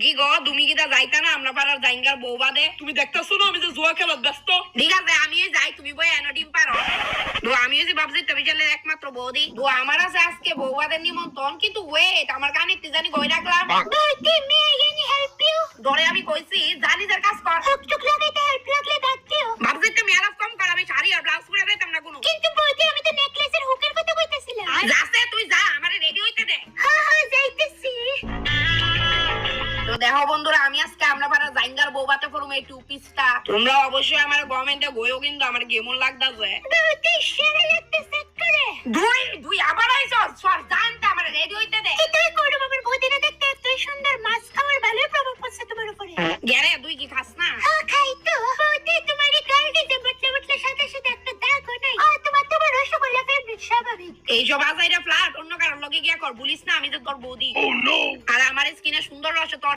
কি গো তুমি কি তা যাইতা না আমরা পাড়ার জাইঙ্গার বউ বাদে? তুমি দেখতেছো না আমি যে জুয়া খেলার ব্যস্ত। ঠিক আছে আমি যাই, তুমি বই এনো ডিম পারো। আমি যে ভাবছি তুমি ছেলের একমাত্র বৌদি। আমার আছে আজকে বউ বাদের নিমন্ত্রণ, কিন্তু ওয়েট আমার কানে কি জানি কই রাখলাম। ধরে আমি কইছি জানি যার কাজ কর। চুক লাগাইতে হেল্প লাগলে ডাক দিও। ভাবছি তুমি আলাপ কম কর, আমি শাড়ি আর ব্লাউজ পরে দিতাম না কোনো। কিন্তু বৌদি আমি তো নেকলেসের হুকের কথা কইতাছিলাম। যাচ্ছে তুই যা, আমারে রেডি হইতে দে। হ্যাঁ হ্যাঁ যাইতেছি। তো দেখো বন্ধুরা, আমি আজকে আমরা পাড়া জাইঙ্গার বউ বাতে ফরম এই টু পিসটা। তোমরা অবশ্যই আমার কমেন্টে গইও, কিন্তু আমার কেমন লাগতাছে। বৌদি সেরা লাগতেছে করে। দুই আবার আইছো সর জানতা আমারে রেডি হইতে দে। কি তুই করব আমার বৌদিরে দেখতে এতই সুন্দর, মাছ খাওয়ার ভালোই প্রভাব পড়ছে তোমার উপরে। গেরে তুই কি খাস না? হ্যাঁ খাই তো। বৌদি তোমার এই গালটি যে বটলে বটলে সাথে সাথে একটা দাগ নাই। তোমার রসগোল্লা ফেভারিট স্বাভাবিক। এই সব আজাইরা ফ্ল্যাট অন্য কারোর লগে গিয়া কর, বলিস না আমি যে তোর বৌদি। Oh no! আর আমার স্কিনে সুন্দর রসে তোর